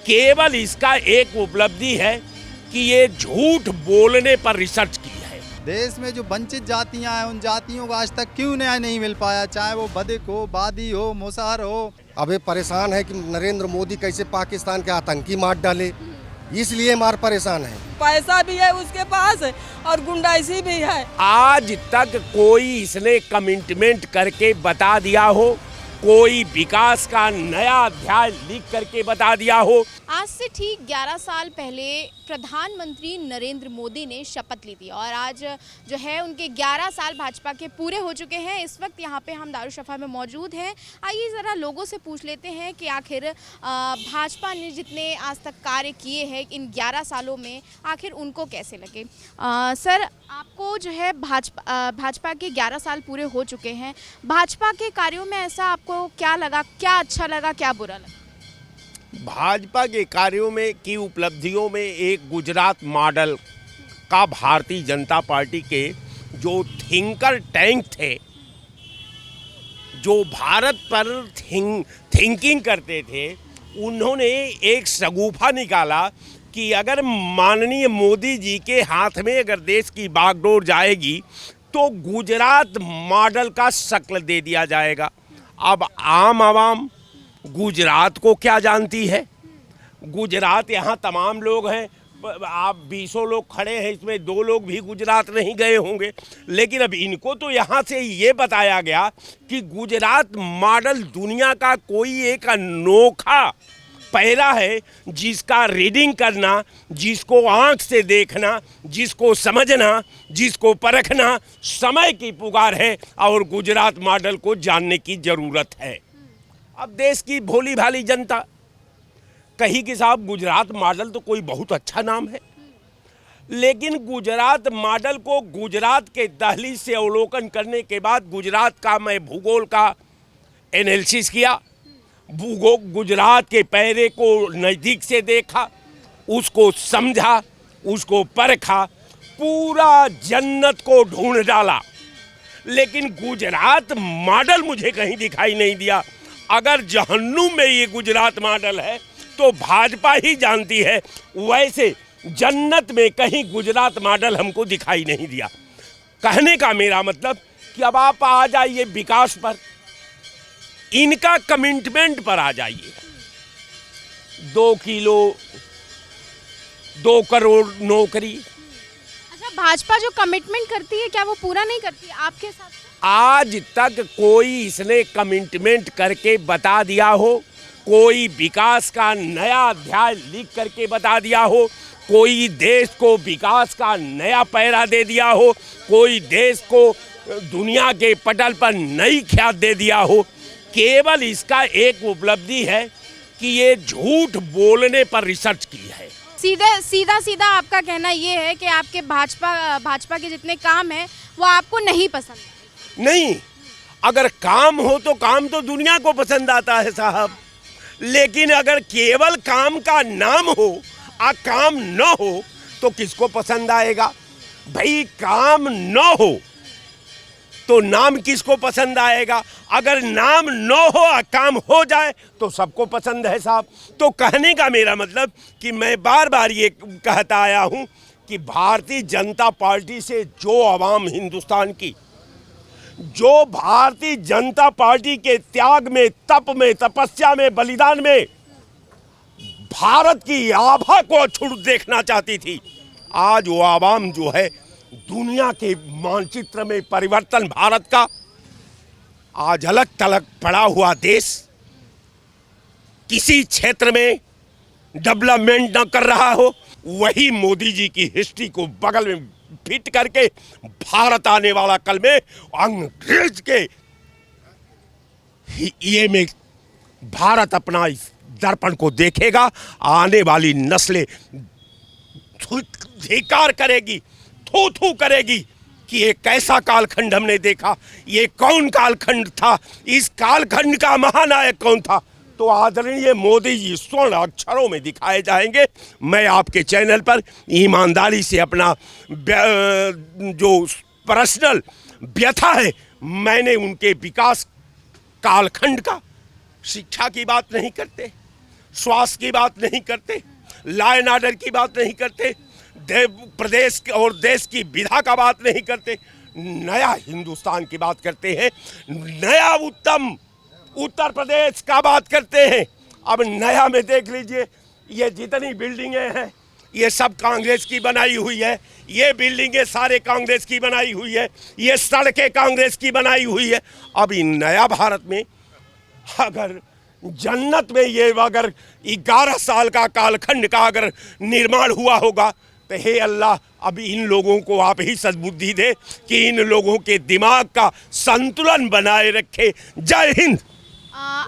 केवल इसका एक उपलब्धि है कि ये झूठ बोलने पर रिसर्च की है। देश में जो वंचित जातियां हैं उन जातियों को आज तक क्यों न्याय नहीं मिल पाया, चाहे वो बधिक हो, बादी हो, मुसहर हो। अबे परेशान है कि नरेंद्र मोदी कैसे पाकिस्तान के आतंकी मार डाले, इसलिए मार परेशान है। पैसा भी है उसके पास और गुंडाइशी भी है। आज तक कोई इसने कमिटमेंट करके बता दिया हो, कोई विकास का नया अध्याय लिख करके बता दिया हो। आज से ठीक 11 साल पहले प्रधानमंत्री नरेंद्र मोदी ने शपथ ली थी और आज जो है उनके 11 साल भाजपा के पूरे हो चुके हैं। इस वक्त यहाँ पे हम दारुशफ़ा में मौजूद हैं। आइए ज़रा लोगों से पूछ लेते हैं कि आखिर भाजपा ने जितने आज तक कार्य किए हैं इन 11 सालों में आखिर उनको कैसे लगे। सर, आपको जो है भाजपा के 11 साल पूरे हो चुके हैं, भाजपा के कार्यों में ऐसा आपको क्या लगा, क्या अच्छा लगा, क्या बुरा लगा? भाजपा के कार्यों में की उपलब्धियों में एक गुजरात मॉडल का भारतीय जनता पार्टी के जो थिंकर टैंक थे, जो भारत पर थिंकिंग करते थे, उन्होंने एक शगुफा निकाला कि अगर माननीय मोदी जी के हाथ में अगर देश की बागडोर जाएगी तो गुजरात मॉडल का शक्ल दे दिया जाएगा। अब आम आवाम गुजरात को क्या जानती है? गुजरात यहाँ तमाम लोग हैं, आप 20 लोग खड़े हैं, इसमें 2 लोग भी गुजरात नहीं गए होंगे, लेकिन अब इनको तो यहाँ से ये बताया गया कि गुजरात मॉडल दुनिया का कोई एक अनोखा पहला है जिसका रीडिंग करना, जिसको आंख से देखना, जिसको समझना, जिसको परखना समय की पुकार है और गुजरात मॉडल को जानने की ज़रूरत है। अब देश की भोली भाली जनता कही कि साहब गुजरात मॉडल तो कोई बहुत अच्छा नाम है, लेकिन गुजरात मॉडल को गुजरात के दहलीज से अवलोकन करने के बाद गुजरात का मैं भूगोल का एनालिसिस किया, गुजरात के पैरे को नज़दीक से देखा, उसको समझा, उसको परखा, पूरा जन्नत को ढूंढ डाला, लेकिन गुजरात मॉडल मुझे कहीं दिखाई नहीं दिया। अगर जहन्नुम में ये गुजरात मॉडल है तो भाजपा ही जानती है, वैसे जन्नत में कहीं गुजरात मॉडल हमको दिखाई नहीं दिया। कहने का मेरा मतलब कि अब आप आ जाइए विकास पर, इनका कमिटमेंट पर आ जाइए। 2 किलो 2 करोड़ नौकरी। अच्छा, भाजपा जो कमिटमेंट करती है क्या वो पूरा नहीं करती आपके साथ? आज तक कोई इसने कमिटमेंट करके बता दिया हो, कोई विकास का नया अध्याय लिख करके बता दिया हो, कोई देश को विकास का नया पैरा दे दिया हो, कोई देश को दुनिया के पटल पर नई ख्यात दे दिया हो। केवल इसका एक उपलब्धि है कि ये झूठ बोलने पर रिसर्च की है। सीधा आपका कहना ये है कि आपके भाजपा के जितने काम हैं वो आपको नहीं पसंद? नहीं, अगर काम हो तो काम तो दुनिया को पसंद आता है साहब, लेकिन अगर केवल काम का नाम हो और काम न हो तो किसको पसंद आएगा? भाई काम न हो तो नाम किसको पसंद आएगा? अगर नाम न हो और काम हो जाए तो सबको पसंद है साहब। तो कहने का मेरा मतलब कि मैं बार बार ये कहता आया हूँ कि भारतीय जनता पार्टी से जो आवाम हिंदुस्तान की, जो भारतीय जनता पार्टी के त्याग में, तप में, तपस्या में, बलिदान में भारत की आभा को अछूत देखना चाहती थी, आज वो आवाम जो है दुनिया के मानचित्र में परिवर्तन भारत का, आज अलग थलग पड़ा हुआ देश किसी क्षेत्र में डेवलपमेंट न कर रहा हो, वही मोदी जी की हिस्ट्री को बगल में फिट करके भारत आने वाला कल में अंग्रेज के ये में भारत अपना इस दर्पण को देखेगा। आने वाली नस्लें धिक्कार करेगी, थू थू करेगी कि ये कैसा कालखंड हमने देखा, ये कौन कालखंड था, इस कालखंड का महानायक कौन था। तो आदरणीय मोदी जी स्वर्ण अक्षरों में दिखाए जाएंगे। मैं आपके चैनल पर ईमानदारी से अपना जो पर्सनल व्यथा है, मैंने उनके विकास कालखंड का, शिक्षा की बात नहीं करते, स्वास्थ्य की बात नहीं करते, लॉ एंड ऑर्डर की बात नहीं करते, प्रदेश और देश की विधा का बात नहीं करते, नया हिंदुस्तान की बात करते हैं, नया उत्तम उत्तर प्रदेश का बात करते हैं। अब नया में देख लीजिए, ये जितनी बिल्डिंगें हैं ये सब कांग्रेस की बनाई हुई है, ये बिल्डिंगें सारे कांग्रेस की बनाई हुई है, ये सड़कें कांग्रेस की बनाई हुई है। अब इन नया भारत में अगर जन्नत में ये अगर 11 साल का कालखंड का अगर निर्माण हुआ होगा तो हे अल्लाह अब इन लोगों को आप ही सद्बुद्धि दे कि इन लोगों के दिमाग का संतुलन बनाए रखे। जय हिंद।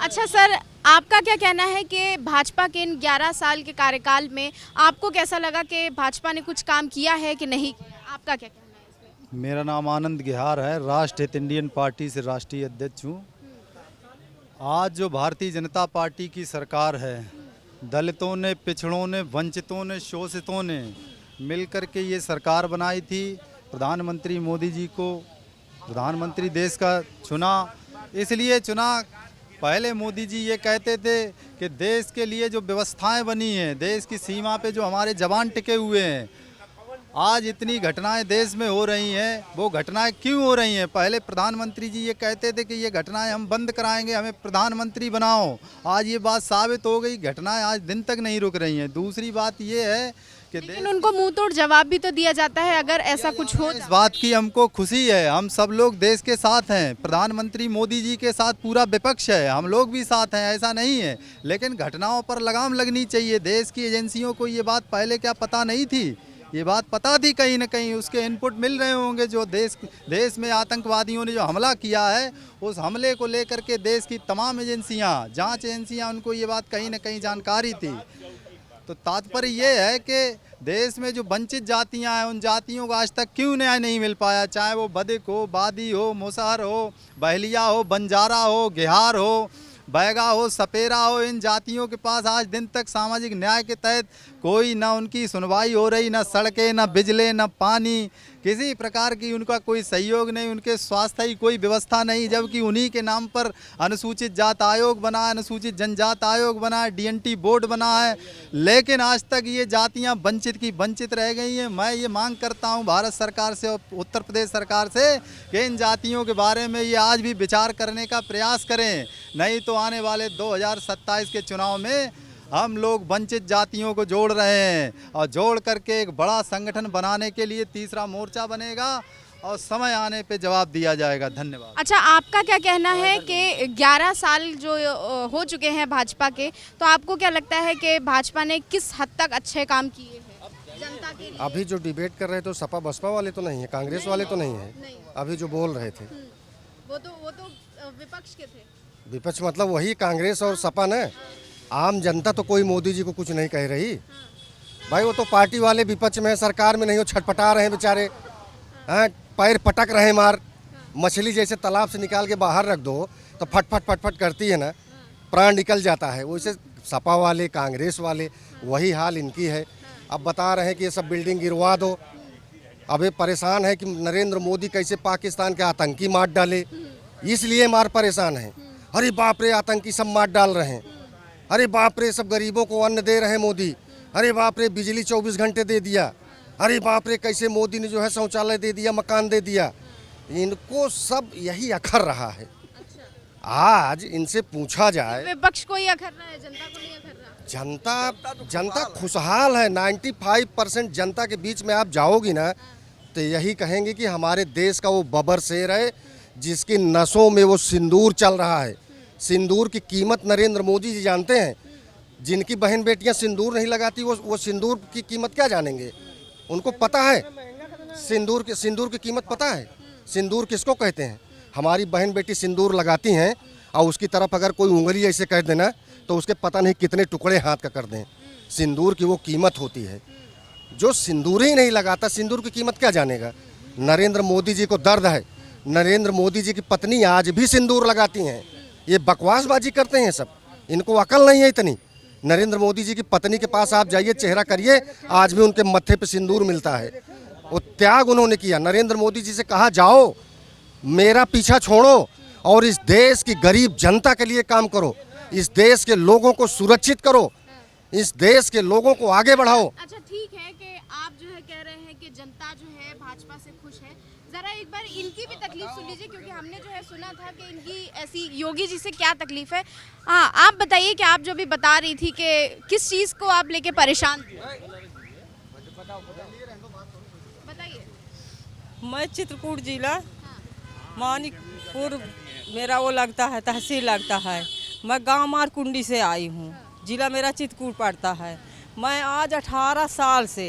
अच्छा सर, आपका क्या कहना है कि भाजपा के इन 11 साल के कार्यकाल में आपको कैसा लगा कि भाजपा ने कुछ काम किया है कि नहीं किया? आपका क्या कहना है इसमें? मेरा नाम आनंद गेहार है, राष्ट्र हित इंडियन पार्टी से राष्ट्रीय अध्यक्ष हूँ। आज जो भारतीय जनता पार्टी की सरकार है, दलितों ने, पिछड़ों ने, वंचितों ने, शोषितों ने मिलकर के ये सरकार बनाई थी। प्रधानमंत्री मोदी जी को प्रधानमंत्री देश का चुना, इसलिए चुना। पहले मोदी जी ये कहते थे कि देश के लिए जो व्यवस्थाएं बनी हैं, देश की सीमा पे जो हमारे जवान टिके हुए हैं, आज इतनी घटनाएं देश में हो रही हैं, वो घटनाएं क्यों हो रही हैं? पहले प्रधानमंत्री जी ये कहते थे कि ये घटनाएं हम बंद कराएंगे, हमें प्रधानमंत्री बनाओ। आज ये बात साबित हो गई, घटनाएं आज दिन तक नहीं रुक रही हैं। दूसरी बात ये है कि लेकिन उनको मुंह तोड़ जवाब भी तो दिया जाता है अगर ऐसा कुछ हो। इस बात की हमको खुशी है, हम सब लोग देश के साथ हैं, प्रधानमंत्री मोदी जी के साथ पूरा विपक्ष है, हम लोग भी साथ हैं, ऐसा नहीं है। लेकिन घटनाओं पर लगाम लगनी चाहिए। देश की एजेंसियों को ये बात पहले क्या पता नहीं थी? ये बात पता थी, कहीं ना कहीं उसके इनपुट मिल रहे होंगे। जो देश में आतंकवादियों ने जो हमला किया है, उस हमले को लेकर के देश की तमाम एजेंसियां, जांच एजेंसियां, उनको ये बात कहीं ना कहीं जानकारी थी। तो तात्पर्य ये है कि देश में जो वंचित जातियां हैं, उन जातियों को आज तक क्यों न्याय नहीं मिल पाया? चाहे वो बदिक हो, बादी हो, मुसहर हो, बहलिया हो, बंजारा हो, गेहार हो, बैगा हो, सपेरा हो, इन जातियों के पास आज दिन तक सामाजिक न्याय के तहत कोई ना उनकी सुनवाई हो रही, ना सड़कें, ना बिजली, ना पानी, किसी प्रकार की उनका कोई सहयोग नहीं, उनके स्वास्थ्य की कोई व्यवस्था नहीं। जबकि उन्हीं के नाम पर अनुसूचित जात आयोग बना है, अनुसूचित जनजात आयोग बना है, DNT बोर्ड बना है, लेकिन आज तक ये जातियां वंचित की वंचित रह गई हैं। मैं ये मांग करता हूं भारत सरकार से और उत्तर प्रदेश सरकार से कि इन जातियों के बारे में ये आज भी विचार करने का प्रयास करें, नहीं तो आने वाले 2027 के चुनाव में हम लोग वंचित जातियों को जोड़ रहे हैं और जोड़ करके एक बड़ा संगठन बनाने के लिए तीसरा मोर्चा बनेगा और समय आने पे जवाब दिया जाएगा। धन्यवाद। अच्छा, आपका क्या कहना है कि 11 साल जो हो चुके हैं भाजपा के, तो आपको क्या लगता है कि भाजपा ने किस हद तक अच्छे काम किए हैं जनता के लिए? अभी जो डिबेट कर रहे थे, सपा बसपा वाले तो नहीं है, कांग्रेस वाले तो नहीं है। अभी जो बोल रहे थे वो तो विपक्ष के थे। विपक्ष मतलब वही कांग्रेस और सपा न। आम जनता तो कोई मोदी जी को कुछ नहीं कह रही भाई। वो तो पार्टी वाले विपक्ष में, सरकार में नहीं, हो छटपटा रहे हैं बेचारे। पैर पटक रहे मार। मछली जैसे तालाब से निकाल के बाहर रख दो तो फट फट फट फट करती है ना, प्राण निकल जाता है। वैसे सपा वाले, कांग्रेस वाले, वही हाल इनकी है। अब बता रहे हैं कि ये सब बिल्डिंग गिरवा दो। अब ये परेशान है कि नरेंद्र मोदी कैसे पाकिस्तान के आतंकी मार डाले, इसलिए मार परेशान है। अरे बाप रे, आतंकी सब मार डाल रहे हैं। अरे बाप रे, सब गरीबों को अन्न दे रहे हैं मोदी। अरे बाप रे, बिजली 24 घंटे दे दिया। अरे बाप रे, कैसे मोदी ने जो है शौचालय दे दिया, मकान दे दिया। इनको सब यही अखर रहा है। आज इनसे पूछा जाए, विपक्ष को ही अखर रहा है, जनता को नहीं अखर रहा। जनता खुशहाल है। 95% जनता के बीच में आप जाओगी ना तो यही कहेंगे कि हमारे देश का वो बबर शेर है जिसकी नसों में वो सिंदूर चल रहा है। सिंदूर की कीमत नरेंद्र मोदी जी जानते हैं। जिनकी बहन बेटियां सिंदूर नहीं लगाती वो सिंदूर की कीमत क्या जानेंगे? उनको पता है सिंदूर की कीमत पता है। सिंदूर किसको कहते हैं? हमारी बहन बेटी सिंदूर लगाती हैं और उसकी तरफ अगर कोई उंगली ऐसे कर देना तो उसके पता नहीं कितने टुकड़े हाथ का कर दें। सिंदूर की वो कीमत होती है। जो सिंदूर ही नहीं लगाता, सिंदूर की कीमत क्या जानेगा? नरेंद्र मोदी जी को दर्द है। नरेंद्र मोदी जी की पत्नी आज भी सिंदूर लगाती हैं। ये बकवासबाजी करते हैं सब, इनको अकल नहीं है इतनी। नरेंद्र मोदी जी की पत्नी के पास आप जाइए, चेहरा करिए, आज भी उनके मत्थे पे सिंदूर मिलता है। वो त्याग उन्होंने किया। नरेंद्र मोदी जी से कहा, जाओ मेरा पीछा छोड़ो और इस देश की गरीब जनता के लिए काम करो। इस देश के लोगों को सुरक्षित करो, इस देश के लोगों को आगे बढ़ाओ। अच्छा ठीक है कि आप जो है कह रहे हैं कि जनता जो है भाजपा से खुश है, जरा एक बार इनकी भी तकलीफ सुन लीजिए, क्योंकि हमने जो है सुना था कि इनकी ऐसी योगी जी से क्या तकलीफ है। हाँ, आप बताइए कि आप जो भी बता रही थी कि किस चीज़ को आप लेके परेशान थे, बताइए। मैं चित्रकूट जिला मानिकपुर मेरा वो लगता है, तहसील लगता है। मैं गांव मारकुंडी से आई हूँ, जिला मेरा चित्रकूट पड़ता है। मैं आज 18 साल से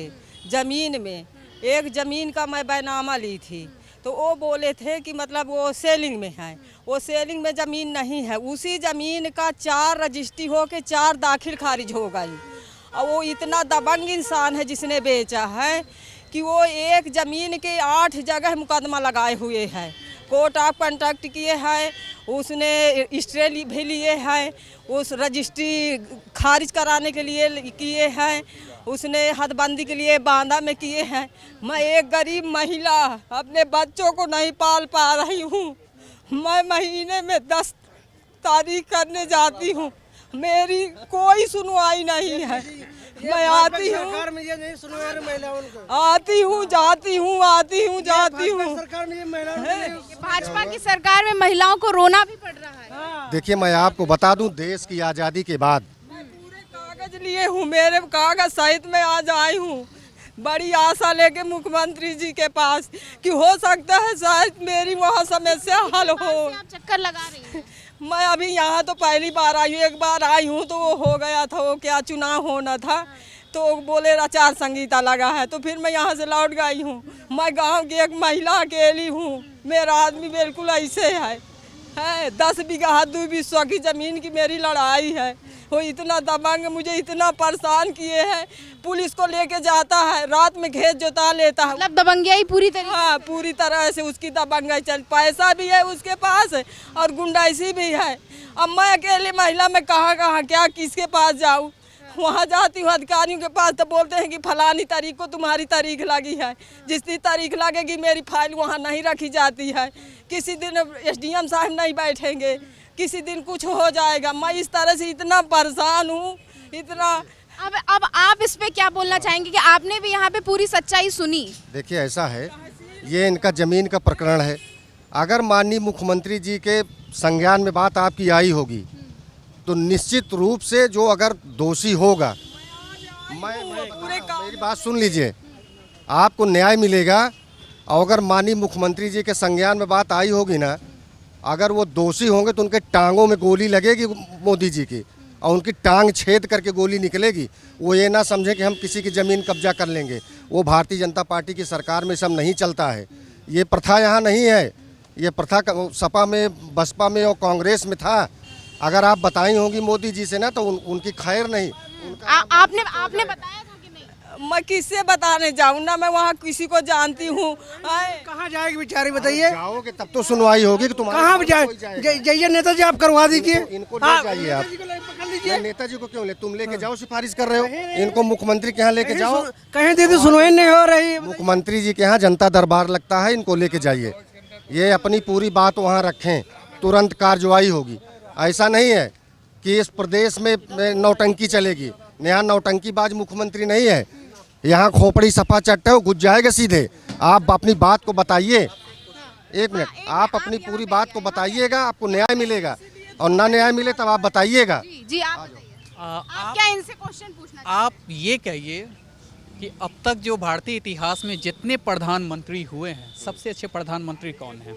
ज़मीन में एक ज़मीन का मैं बैनामा ली थी, तो वो बोले थे कि मतलब वो सेलिंग में है, वो सेलिंग में ज़मीन नहीं है। उसी ज़मीन का 4 रजिस्ट्री हो के 4 दाखिल खारिज हो गई। और वो इतना दबंग इंसान है जिसने बेचा है कि वो एक ज़मीन के 8 जगह मुकदमा लगाए हुए हैं, कोर्ट ऑफ कंडक्ट किए हैं, उसने स्टे भी लिए हैं, उस रजिस्ट्री खारिज कराने के लिए किए हैं, उसने हदबंदी के लिए बांदा में किए हैं। मैं एक गरीब महिला अपने बच्चों को नहीं पाल पा रही हूँ। मैं महीने में 10 तारीख करने जाती हूँ, मेरी कोई सुनवाई नहीं है। मैं आती हूँ, आती हूँ, जाती हूँ, आती हूँ, जाती हूँ। भाजपा की सरकार में महिलाओं को रोना भी पड़ रहा है। देखिए, मैं आपको बता दूं, देश की आज़ादी के बाद पूरे कागज लिए हूँ, मेरे कागज सहित में आज आई हूँ, बड़ी आशा लेके मुख्यमंत्री जी के पास कि हो सकता है शायद मेरी वहाँ समस्या हल हो। आप चक्कर लगा रही हैं। मैं अभी यहाँ तो पहली बार आई हूँ, एक बार आई हूँ तो वो हो गया था, वो क्या चुनाव होना था तो बोले आचार संहिता लगा है, तो फिर मैं यहाँ से लौट गई हूँ। मैं गांव की एक महिला अकेली हूँ, मेरा आदमी बिल्कुल ऐसे है 10 बीघा 2 बीसवा की ज़मीन की मेरी लड़ाई है। वो इतना दबंग मुझे इतना परेशान किए हैं, पुलिस को लेके जाता है, रात में खेत जोता लेता है। मतलब दबंगियाई पूरी तरीके हाँ, पूरी तरह से उसकी दबंगाई चल, पैसा भी है उसके पास और गुंडाइसी भी है। अब मैं अकेली महिला में कहाँ क्या किसके पास जाऊँ? वहाँ जाती हूँ अधिकारियों के पास तो बोलते हैं कि फलानी तारीख को तुम्हारी तारीख लगी है, जितनी तारीख लगेगी मेरी फाइल वहाँ नहीं रखी जाती है। किसी दिन SDM साहब नहीं बैठेंगे, किसी दिन कुछ हो जाएगा। मैं इस तरह से इतना परेशान हूँ, इतना। अब आप इस पे क्या बोलना चाहेंगे कि आपने भी यहाँ पे पूरी सच्चाई सुनी? देखिए, ऐसा है, ये इनका ज़मीन का प्रकरण है। अगर माननीय मुख्यमंत्री जी के संज्ञान में बात आपकी आई होगी तो निश्चित रूप से जो अगर दोषी होगा, मेरी बात सुन लीजिए, आपको न्याय मिलेगा। और अगर माननीय मुख्यमंत्री जी के संज्ञान में बात आई होगी ना, अगर वो दोषी होंगे तो उनके टांगों में गोली लगेगी मोदी जी की, और उनकी टांग छेद करके गोली निकलेगी। वो ये ना समझें कि हम किसी की ज़मीन कब्जा कर लेंगे। वो भारतीय जनता पार्टी की सरकार में सब नहीं चलता है, ये प्रथा यहाँ नहीं है। ये प्रथा सपा में, बसपा में और कांग्रेस में था। अगर आप बताई होंगी मोदी जी से ना तो उनकी खैर नहीं। आपने बताया था कि नहीं? मैं किससे बताने जाऊँ ना, मैं वहाँ किसी को जानती हूँ। कहाँ जाएगी बेचारी, बताइए? जाओगे तब तो सुनवाई होगी कि तुम्हारे कहाँ जाइए नेताजी, आप करवा दीजिए। इनको ले जाइए आप। नेताजी को क्यों ले, तुम लेके जाओ, सिफारिश कर रहे हो। इनको मुख्यमंत्री के यहाँ लेके जाओ। कहीं दीदी सुनवाई नहीं हो रही। मुख्यमंत्री जी के यहाँ जनता दरबार लगता है, इनको लेके जाइए। ये अपनी पूरी बात वहाँ रखें, तुरंत कार्रवाई होगी। ऐसा नहीं है कि इस प्रदेश में नौटंकी चलेगी। यहाँ नौटंकीबाज मुख्यमंत्री नहीं है, यहाँ खोपड़ी सपा चट्ट है, वो घुस जाएगा सीधे। आप अपनी बात को बताइए, एक मिनट, आप अपनी पूरी बात को बताइएगा, आपको न्याय मिलेगा। और ना न्याय मिले तब आप बताइएगा। जी आप बताइए, आप क्या इनसे क्वेश्चन पूछना चाहते हैं? आप ये कहिए कि अब तक जो भारतीय इतिहास में जितने प्रधानमंत्री हुए हैं, सबसे अच्छे प्रधानमंत्री कौन हैं?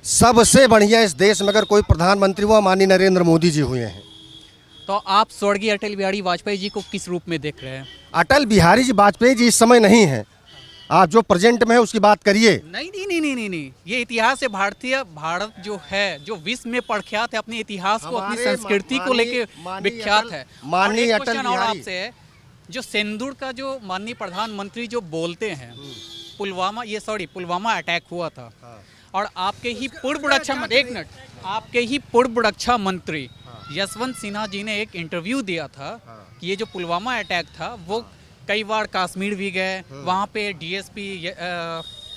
सबसे बढ़िया इस देश में अगर कोई प्रधानमंत्री हुआ, माननीय नरेंद्र मोदी जी हुए हैं। तो आप स्वर्गीय अटल बिहारी वाजपेयी जी को किस रूप में देख रहे हैं? अटल बिहारी जी वाजपेयी जी इस समय नहीं है। आप जो प्रेजेंट में है उसकी बात करिए। नहीं, ये इतिहास है। भारत जो है, जो विश्व में प्रख्यात है, अपने इतिहास को, अपनी संस्कृति को लेके विख्यात है। माननीय और एक अटल क्वेश्चन और बिहारी आपसे है, जो सिंदूर का जो माननीय प्रधानमंत्री जो बोलते हैं, पुलवामा अटैक हुआ था, और आपके ही पूर्व रक्षा मंत्री, एक मिनट, आपके ही पूर्व रक्षा मंत्री यशवंत सिन्हा जी ने एक इंटरव्यू दिया था कि ये जो पुलवामा अटैक था वो कई बार कश्मीर भी गए, वहाँ पे DSP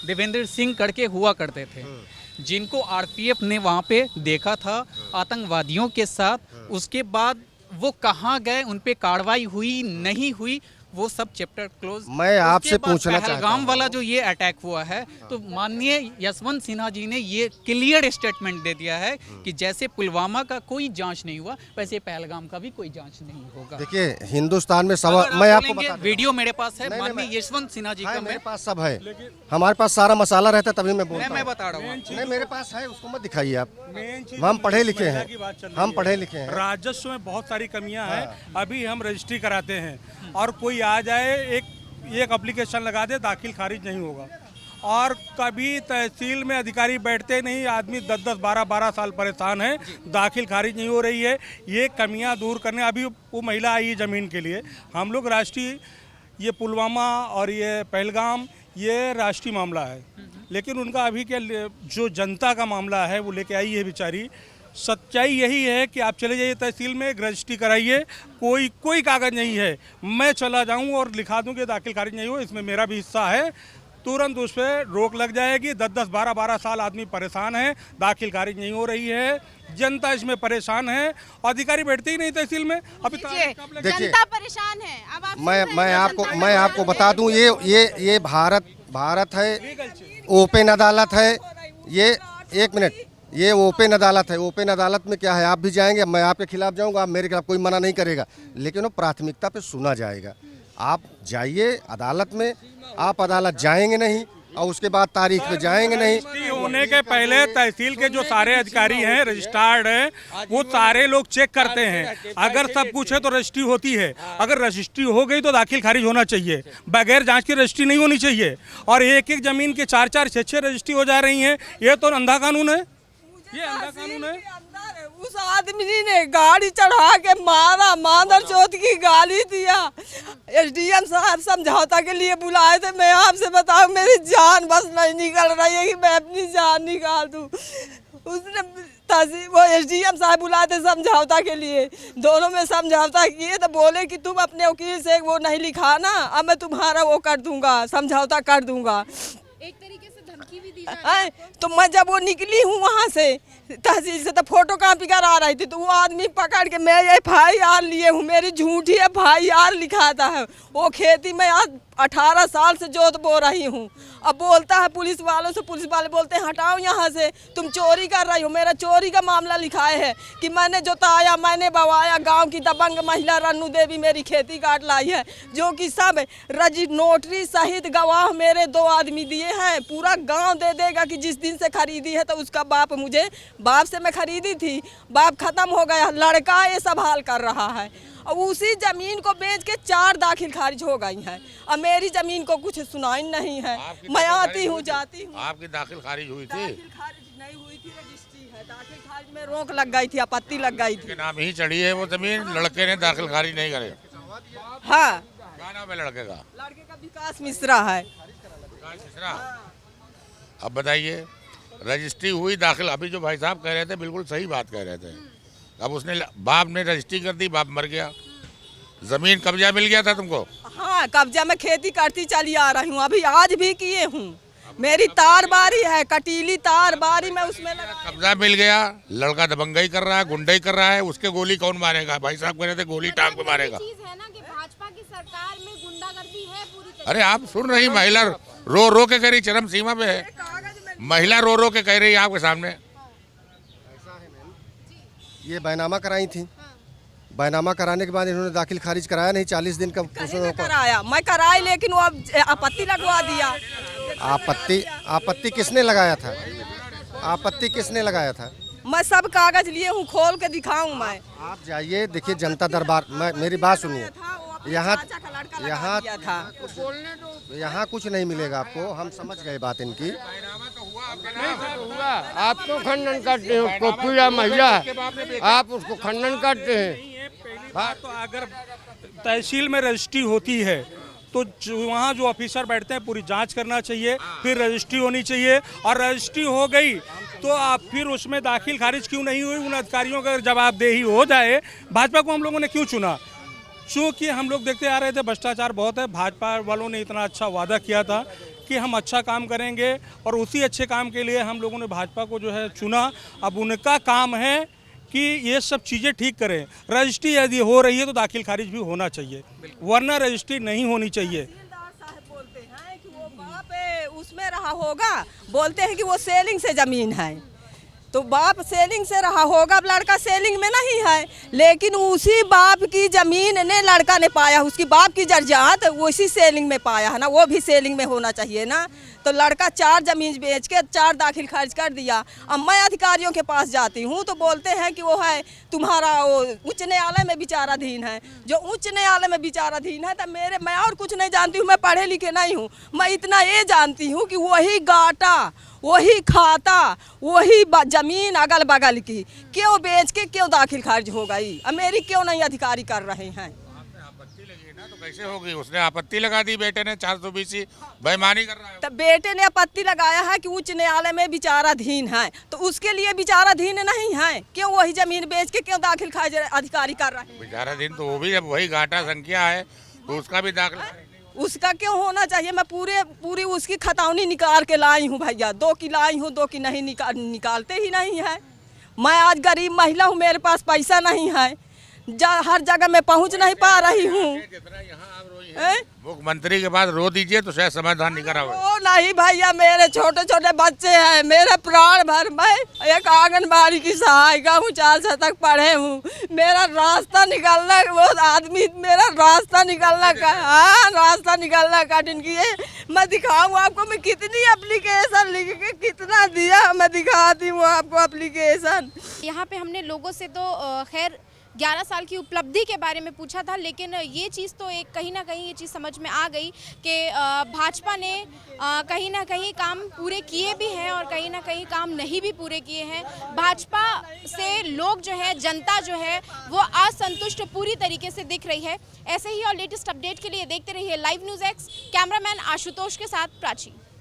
देवेंद्र सिंह करके हुआ करते थे, जिनको RPF ने वहाँ पे देखा था, आतंकवादियों के साथ उसके बाद वो कहाँ गए, उन पे कार्रवाई हुई नहीं हुई, वो सब चैप्टर क्लोज। मैं आपसे पूछना चाहता पहलगाम हूं। वाला जो ये अटैक हुआ है, तो माननीय यशवंत सिन्हा जी ने ये क्लियर स्टेटमेंट दे दिया है कि जैसे पुलवामा का कोई जांच नहीं हुआ, वैसे पहलगाम का भी कोई जांच नहीं होगा। देखिए हिंदुस्तान में सब, अगर आप मैं आपको बोलेंगे, बता दूं। वीडियो मेरे पास है, नहीं, नहीं, माननीय यशवंत सिन्हा जी है, का। मेरे पास सब है, हमारे पास सारा मसाला रहता है, तभी मैं बोलता मैं हूं। बता रहा हूँ। नहीं मेरे पास है, उसको मत दिखाइए आप। मेन चीज हम पढ़े लिखे महिला हैं, की बात चल रही हम है। पढ़े लिखे हैं। राजस्व में बहुत सारी कमियां हैं। अभी हम रजिस्ट्री कराते हैं और कोई आ जाए, एक एप्लीकेशन लगा दे, दाखिल खारिज नहीं होगा। और कभी तहसील में अधिकारी बैठते नहीं, आदमी 10-10, 12-12 साल परेशान है, दाखिल खारिज नहीं हो रही है। ये कमियां दूर करने अभी वो महिला आई है ज़मीन के लिए। हम लोग राष्ट्रीय, ये पुलवामा और ये पहलगाम ये राष्ट्रीय मामला है, लेकिन उनका अभी के जो जनता का मामला है वो लेके आई है बेचारी। सच्चाई यही है कि आप चले जाइए तहसील में, रजिस्ट्री कराइए, कोई कागज़ नहीं है, मैं चला जाऊं और लिखा दूं कि दाखिल खारिज नहीं हो, इसमें मेरा भी हिस्सा है, तुरंत उस पर रोक लग जाएगी। 10-10, 12-12 साल आदमी परेशान है, दाखिल खारिज नहीं हो रही है, जनता इसमें परेशान है, अधिकारी बैठते ही नहीं तहसील में। अभी देखिए, जनता परेशान है। अब आप मैं आपको बता दूं, ये भारत है, ओपन अदालत है ये। एक मिनट, ये ओपन अदालत है। ओपन अदालत में क्या है, आप भी जाएंगे, मैं आपके खिलाफ जाऊंगा, आप मेरे खिलाफ, कोई मना नहीं करेगा, लेकिन वो प्राथमिकता पे सुना जाएगा। आप जाइए अदालत में, आप अदालत जाएंगे नहीं और उसके बाद तारीख पे जाएंगे नहीं। रजिस्ट्री होने के पहले तहसील के जो सारे अधिकारी हैं, रजिस्ट्रार्ड हैं, वो सारे लोग चेक करते हैं। अगर सब कुछ है तो रजिस्ट्री होती है, अगर रजिस्ट्री हो गई तो दाखिल खारिज होना चाहिए, बगैर जांच की रजिस्ट्री नहीं होनी चाहिए। और एक एक जमीन के 4-4, 6-6 रजिस्ट्री हो जा रही हैं, ये तो अंधा कानून है, ये अंधा कानून है। उस आदमी ने गाड़ी चढ़ा के मारा, मादर चौथ की गाली दिया। एसडीएम साहब समझौता के लिए बुलाए थे। मैं आपसे बताऊं, मेरी जान बस नहीं निकल रही है कि मैं अपनी जान निकाल दूं। उसने वो एसडीएम साहब बुलाए थे समझौता के लिए, दोनों में समझौता किए तो बोले कि तुम अपने वकील से वो नहीं लिखाना, अब मैं तुम्हारा वो कर दूंगा, समझौता कर दूंगा। एक तरीके से धमकी भी दी जा तो मैं जब वो निकली हूँ वहाँ से तहसील से, तो फोटो कॉपी करा रही थी, तो वो आदमी पकड़ के, मैं FIR लिए हूँ, मेरी झूठी FIR लिखाता है। वो खेती में आज 18 साल से जोत बो रही हूँ। अब बोलता है पुलिस वालों से, पुलिस वाले बोलते हैं हटाओ यहाँ से, तुम चोरी कर रही हो। मेरा चोरी का मामला लिखाए है कि मैंने जोताया, मैंने बवाया, गांव की दबंग महिला रन्नू देवी मेरी खेती काट लाई है, जो कि सब नोटरी सहित गवाह मेरे 2 आदमी दिए हैं। पूरा गांव दे देगा कि जिस दिन से खरीदी है, तो उसका बाप, मुझे बाप से मैं खरीदी थी, बाप खत्म हो गया, लड़का ये सब हाल कर रहा है। और उसी जमीन को बेच के 4 दाखिल खारिज हो गई हैं। अब मेरी जमीन को कुछ सुनाई नहीं है। मैं आती हूँ, जाती हूँ। आपकी दाखिल खारिज हुई थी? दाखिल खारिज नहीं हुई थी, रजिस्ट्री है। दाखिल खारिज में रोक लग गई थी, आपत्ति लग गई थी। के नाम ही चढ़ी है वो जमीन, लड़के ने दाखिल खारिज नहीं करे। हाँ, क्या नाम है लड़के का? लड़के का विकास मिश्रा है। विकास मिश्रा। अब बताइए, रजिस्ट्री हुई, दाखिल, अभी जो भाई साहब कह रहे थे बिल्कुल सही बात कह रहे थे। अब उसने, बाप ने रजिस्ट्री कर दी, बाप मर गया, जमीन कब्जा मिल गया था तुमको? हाँ, कब्जा में खेती करती चली आ रही हूँ, अभी आज भी किए हूँ। मेरी तार बारी है, कटीली तार बारी में, उसमें कब्जा मिल गया, लड़का दबंगई कर रहा है, गुंडई कर रहा है, उसके गोली कौन मारेगा? भाई साहब कह रहे थे गोली टांग पे मारेगा। चीज है ना कि भाजपा की सरकार में गुंडागर्दी है पूरी तरीके। अरे आप सुन रही, महिला रो रो के कह रही, चरम सीमा पे है महिला, रो रो के कह रही है आपके सामने। ये बैनामा कराई थी, बैनामा कराने के बाद इन्होंने दाखिल खारिज कराया नहीं, 40 दिन का कराया। मैं कराई, लेकिन वो अब आपत्ति लगवा दिया। आपत्ति किसने लगाया था? आपत्ति किसने लगाया था? मैं सब कागज लिए हूँ, खोल के दिखाऊं मैं। आप जाइए, देखिए जनता दरबार, मेरी बात सुनिए, यहाँ कुछ नहीं मिलेगा आपको, हम समझ गए बात इनकी। आप तो खंडन करते हैं उसको, पीड़ा महिला आप उसको खंडन करते हैं। तो अगर तहसील में रजिस्ट्री होती है तो वहाँ जो ऑफिसर बैठते हैं पूरी जांच करना चाहिए, फिर रजिस्ट्री होनी चाहिए। और रजिस्ट्री हो गई तो आप फिर उसमें दाखिल खारिज क्यों नहीं हुई, उन अधिकारियों का जवाबदेही हो जाए। भाजपा को हम लोगों ने क्यों चुना? चूँकि हम लोग देखते आ रहे थे भ्रष्टाचार बहुत है। भाजपा वालों ने इतना अच्छा वादा किया था कि हम अच्छा काम करेंगे, और उसी अच्छे काम के लिए हम लोगों ने भाजपा को जो है चुना। अब उनका काम है कि ये सब चीज़ें ठीक करें। रजिस्ट्री यदि हो रही है तो दाखिल खारिज भी होना चाहिए, वरना रजिस्ट्री नहीं होनी चाहिए। बोलते हैं कि वो बाप उसमें रहा होगा, बोलते हैं कि वो सेलिंग से ज़मीन है, तो बाप सेलिंग से रहा होगा, अब लड़का सेलिंग में नहीं है, लेकिन उसी बाप की ज़मीन ने लड़का ने पाया, उसकी बाप की जर्जात उसी सेलिंग में पाया है ना, वो भी सेलिंग में होना चाहिए ना। तो लड़का 4 ज़मीन बेच के 4 दाखिल खारिज कर दिया। अब मैं अधिकारियों के पास जाती हूँ तो बोलते हैं कि वो है तुम्हारा वो उच्च न्यायालय में विचाराधीन है। जो उच्च न्यायालय में विचाराधीन है तो मैं और कुछ नहीं जानती हूँ, मैं पढ़े लिखे नहीं हूँ, मैं इतना ये जानती हूँ कि वही गाटा, वही खाता, वही ज़मीन अगल बगल की क्यों बेच के क्यों दाखिल खारिज हो गई, अब मेरी क्यों नहीं अधिकारी कर रहे हैं। तो कैसे होगी? उसने आपत्ति लगा दी, बेटे ने 420 बेईमानी कर रहा है। तो बेटे ने आपत्ति लगाया है कि उच्च न्यायालय में विचाराधीन है, तो उसके लिए विचाराधीन नहीं है, क्यों वही जमीन बेच के क्यों दाखिल खारिज अधिकारी कर रहे हैं। विचाराधीन तो वो भी, जब वही घाटा संख्या है तो उसका भी दाखिल उसका क्यों होना चाहिए। मैं पूरी उसकी खतौनी निकाल के लाई हूँ भैया, 2 की लाई हूँ, 2 की नहीं निकालते ही नहीं है। मैं आज गरीब महिला हूँ, मेरे पास पैसा नहीं है, हर जगह मैं पहुंच नहीं पा रही हूँ। मुख्यमंत्री के पास रो दीजिए तो शायद समाधान निकल रहा ओ नहीं भैया, मेरे छोटे छोटे बच्चे हैं, मेरे प्राण भर, मैं एक आंगनबाड़ी की सहायिका हूँ, 4 साल तक पढ़े हूँ, मेरा रास्ता निकलना, वो आदमी मेरा रास्ता निकलना का, हाँ रास्ता निकलना कठिन की है। मैं दिखाऊँ आपको, मैं कितनी एप्लीकेशन लिख के कितना दिया, मैं दिखाती हूँ आपको एप्लीकेशन। यहाँ पे हमने लोगों से तो खैर 11 साल की उपलब्धि के बारे में पूछा था, लेकिन ये चीज़ तो एक कहीं ना कहीं ये चीज़ समझ में आ गई कि भाजपा ने कहीं ना कहीं काम पूरे किए भी हैं और कहीं ना कहीं काम नहीं भी पूरे किए हैं। भाजपा से लोग जो है, जनता जो है वो असंतुष्ट पूरी तरीके से दिख रही है। ऐसे ही और लेटेस्ट अपडेट के लिए देखते रहिए live news x. Cameraman Ashutosh के साथ प्राची।